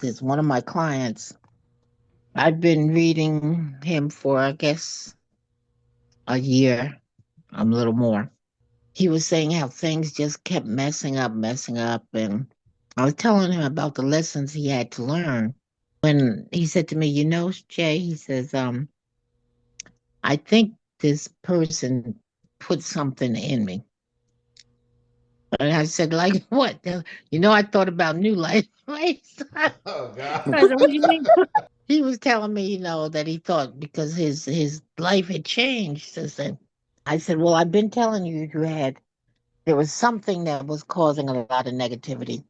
this one of my clients. I've been reading him for, I guess, a year, a little more. He was saying how things just kept messing up. And I was telling him about the lessons he had to learn. When he said to me, Jay, he says, I think this person put something in me. And I said, like what? I thought about New Life. Right? I Oh said, God. what do you mean? He was telling me, that he thought because his life had changed since then. I said, well, I've been telling you there was something that was causing a lot of negativity.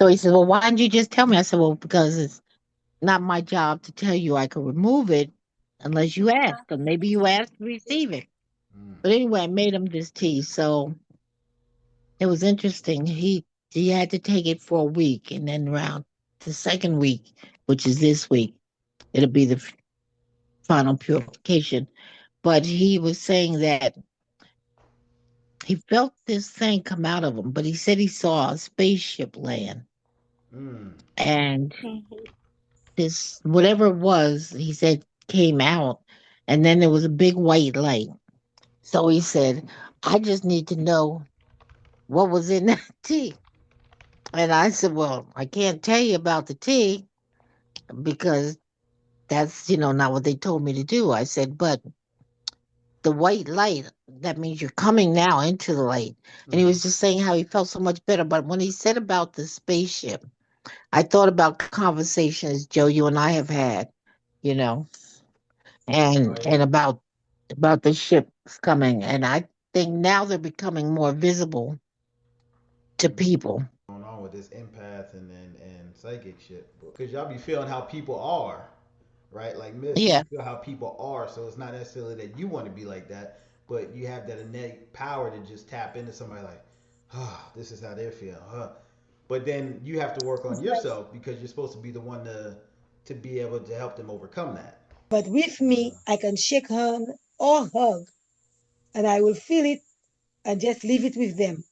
So he said, well, why didn't you just tell me? I said, well, because it's not my job to tell you I could remove it unless you ask, or maybe you asked to receive it. Mm. But anyway, I made him this tea. So it was interesting. He had to take it for a week, and then around the second week, which is this week, it'll be the final purification. But he was saying that he felt this thing come out of him, but he said he saw a spaceship land. Mm. And this, whatever it was, he said came out. And then there was a big white light. So he said, I just need to know what was in that tea. And I said, well, I can't tell you about the tea because that's, not what they told me to do. I said, but the white light, that means you're coming now into the light. And he Mm. was just saying how he felt so much better. But when he said about the spaceship, I thought about conversations, Joe, you and I have had, you know, Oh and yeah. about the ships coming. And I think now they're becoming more visible to Mm. people. Going on with this empath and psychic shit, because y'all be feeling how people are, right? Like Miss, you Yeah. can feel how people are, so it's not necessarily that you want to be like that, but you have that innate power to just tap into somebody like, oh, this is how they're feeling, huh? But then you have to work on It's like, yourself because you're supposed to be the one to be able to help them overcome that. but with me, I can shake hand or hug, and I will feel it and just leave it with them.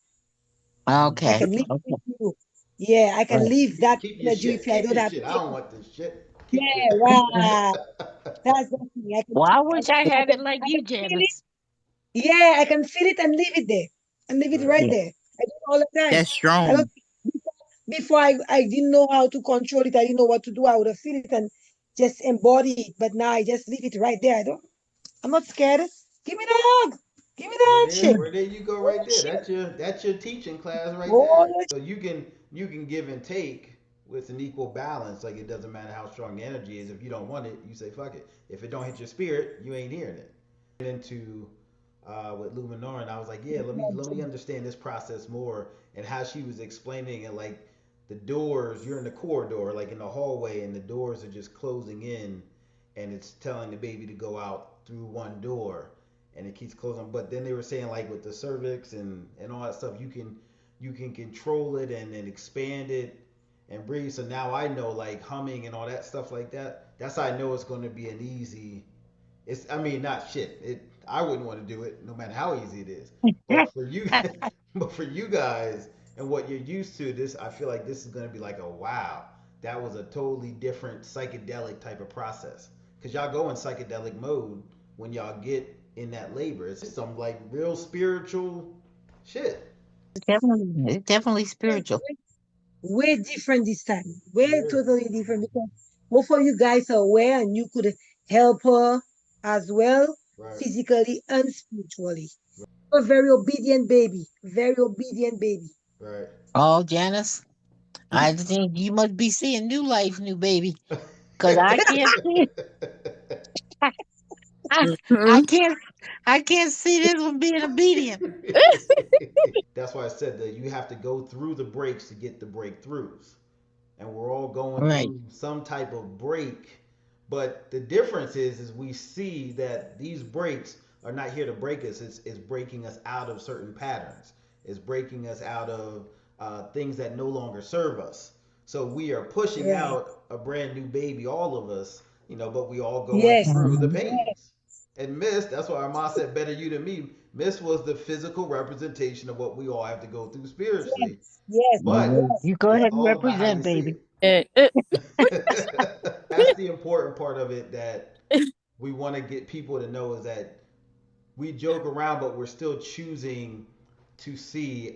I Okay. can leave it Okay. with you. Yeah, I can Right. leave that Keep your energy shit. if I Keep don't your have to shit. I take don't it. want this shit. Keep Yeah, it. wow. That's the thing. Well, I wish I had it like I you, can feel it. Janice. Yeah, I can feel it and leave it there. And leave it Right. right Yeah. there. I do it all the time. That's I don't strong. before I didn't know how to control it. I didn't know what to do. I would have feel it and just embody it. But now I just leave it right there. I'm not scared. Give me the hug. Give me the handshake. Where there you go Oh right there. shit. That's your teaching class right there. Oh So you can give and take with an equal balance. Like it doesn't matter how strong the energy is. If you don't want it, you say fuck it. If it don't hit your spirit, you ain't hearing it. Into with Luminor, and I was like, yeah, let me understand this process more, and how she was explaining it, like the doors, you're in the corridor, like in the hallway, and the doors are just closing in, and it's telling the baby to go out through one door, and it keeps closing. But then they were saying like with the cervix and all that stuff, you can control it and expand it and breathe. So now I know like humming and all that stuff like that. That's how I know it's going to be an easy. It's, I mean, not shit. I wouldn't want to do it, no matter how easy it is. But for you, but for you guys and what you're used to, this I feel like this is gonna be like a wow. That was a totally different psychedelic type of process. Cause y'all go in psychedelic mode when y'all get in that labor. It's some like real spiritual shit. It's definitely spiritual. way different this time. Way Yeah. totally different because both of you guys are aware and you could help her as well, Right. physically and spiritually. A very obedient baby. Very obedient baby. Right. Oh, Janice, I think you must be seeing new life, new baby, because I can't see it. I, I Hmm. can't. I can't see this one being obedient. That's why I said that you have to go through the breaks to get the breakthroughs. And we're all going Right. through some type of break. But the difference is we see that these breaks are not here to break us. It's breaking us out of certain patterns. It's breaking us out of things that no longer serve us. So we are pushing Right. out a brand new baby, all of us, but we all going Yes. through the Mhm. pains. And Miss, that's why our mom said, better you than me. Miss was the physical representation of what we all have to go through spiritually. Yes. But Mhm. Yes. You go it's ahead and all about how you represent, see baby. it. Eh, That's the important part of it that we want to get people to know is that we joke around, but we're still choosing to see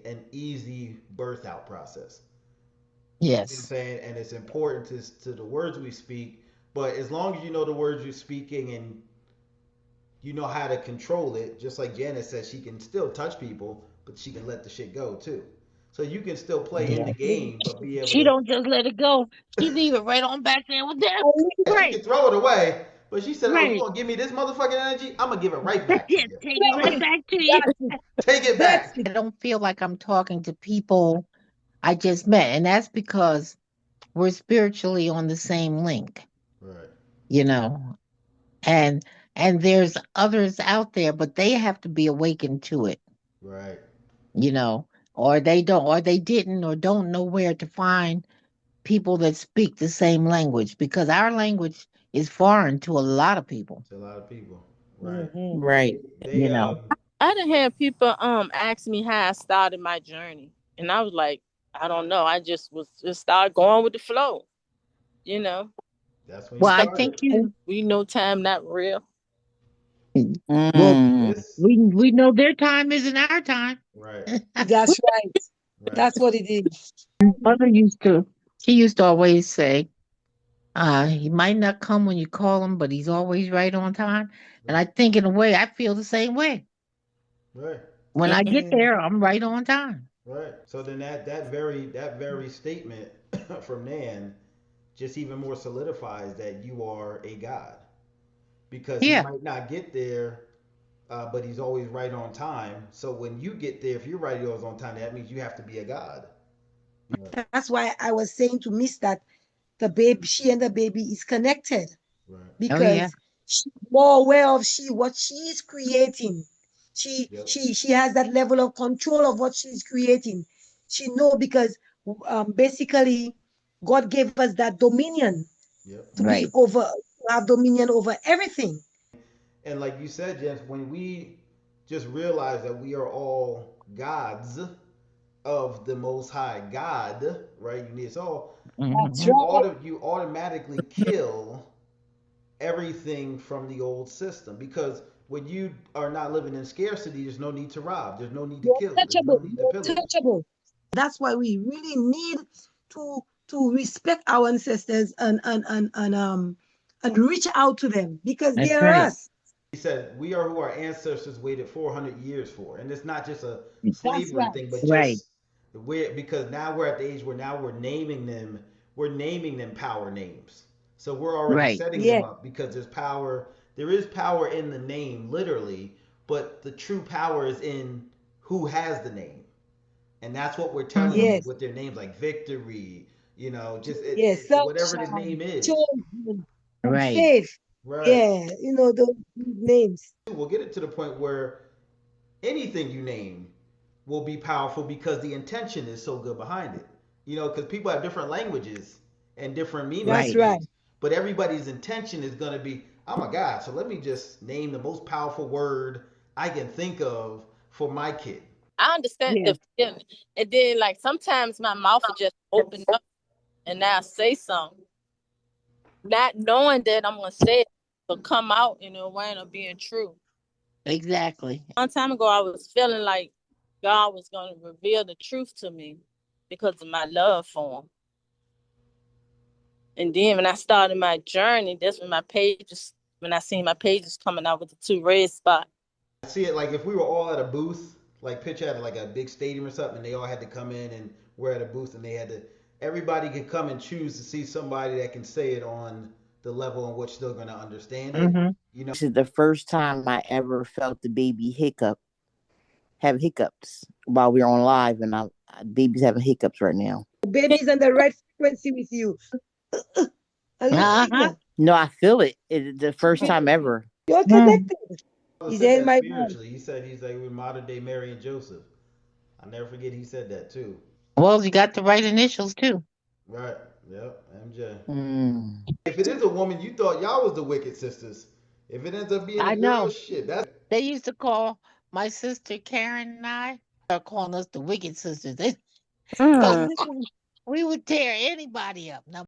an easy birth out process. You know what I'm Yes. saying? And it's important to the words we speak, but as long as you know the words you're speaking and you know how to control it, just like Janet said, she can still touch people, but she can let the shit go too. So you can still play in Yeah. the game, but be able She to. don't just let it go. She leave it right on back there with them. She Right. can throw it away, but she said, "Oh, you Right. gonna give me this motherfucking energy? I'm gonna give it right back to Yeah, you. take it I'm right gonna back to you. That's it. take it That's back." it. I don't feel like I'm talking to people I just met. And that's because we're spiritually on the same link, Right, you know. And there's others out there, but they have to be awakened to it, right. you know, or they don't, or they didn't, or don't know where to find people that speak the same language because our language is foreign to a lot of people, To a lot of people, right? Hmm. They Right. they you know. I done had people ask me how I started my journey. And I was like, I don't know. I just started going with the flow, you know. that's when you Well, I started. think you, We know time not real. well, Mm. This we know their time isn't our time. right, That's right. right. That's what it is. Mother she used to always say, he might not come when you call him, but he's always right on time. And I think in a way, I feel the same way. Right. When I get there, I'm right on time. Right. So then that very statement from Nan just even more solidifies that you are a God because he Yeah, might not get there, but he's always right on time. So when you get there, if you're right always on time, that means you have to be a God. Right. That's why I was saying to Miss that the baby, she and the baby is connected Right. oh yeah, because she's more aware of what she is creating. Yep. She has that level of control of what she's creating. She know because basically God gave us that dominion Yep. to be right. over, to have dominion over everything. And like you said, James, when we just realize that we are all gods of the Most High God, right? You need us all. That's Hmm. You automatically kill everything from the old system because when you are not living in scarcity, there's no need to rob. There's no need to You're kill. There's no touchable. need to You're pillage. touchable. That's why we really need to respect our ancestors and reach out to them because they That's are right. us. He said, "We are who our ancestors waited 400 years for," and it's not just a That's slavery right. thing, but Right. just because now we're at the age where now we're naming them. We're naming them power names. So we're already Right. setting them Yeah. up because there's power. There is power in the name, literally, but the true power is in who has the name, and that's what we're telling Hmm. them Yes. with their names like victory. Just Yes. whatever the Sunshine, name is. chosen, and Right. faith. Right. Yeah. Those names. We'll get it to the point where anything you name will be powerful because the intention is so good behind it. Because people have different languages and different meanings That's to Right. right. things, but everybody's intention is going to be, oh my God, so let me just name the most powerful word I can think of for my kid. I understand Yeah. the feeling. And then like sometimes my mouth will just open up and I'll say something. Not knowing that I'm gonna say it will come out in a way of being true. Exactly. Long time ago I was feeling like God was gonna reveal the truth to me because of my love for him. And then when I started my journey, that's when I seen my pages coming out with the two red spots. I see it like if we were all at a booth, like picture at like a big stadium or something, and they all had to come in and we're at a booth and everybody could come and choose to see somebody that can say it on the level in which they're going to understand it. Hmm. This is the first time I ever felt the baby have hiccups while we are on live, and baby's having hiccups right now. The baby's on the right frequency with you. And you feel Uh-huh. that. No, I feel it. It's the first time ever. You're Mm. connected. He's Said in that my voice. spiritually. He said he's like with modern day Mary and Joseph. I never forget he said that too. Well, you got the right initials too. Right. Yep. MJ. Mm. If it is a woman, you thought y'all was the wicked sisters. If it ends up being a I girl, know. shit, that's They used to call my sister Karen and I are calling us the Wicked Sisters. Because Mm. we would tear anybody up. Now